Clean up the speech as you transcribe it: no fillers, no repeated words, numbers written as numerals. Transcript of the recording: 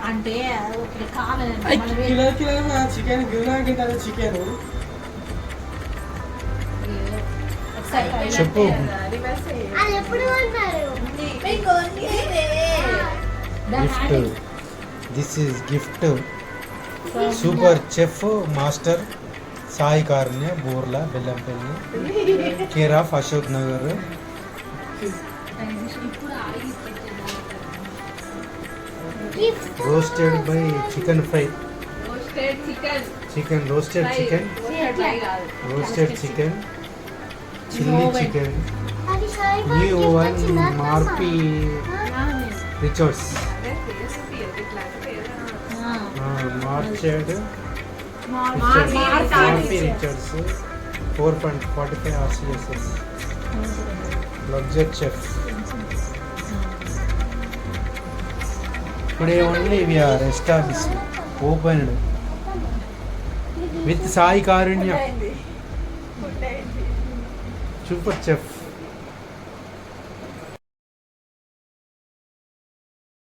అంటే ఒకటి కావాలి కిలో చికెన్ గిన్నె చికెన్ చెప్పు. Gift, this is gift super chef master Sai Karunya Borla Bellampalli care of Ashok Nagar. Roasted by chicken fry, chicken roasted chicken, roasted chicken, chilli chicken, new one Murphy Richards, marched Murphy Richards 4.45 RCSS లగ్జర్ chef. Today only we are established, opened with Sai Karunya, super chef.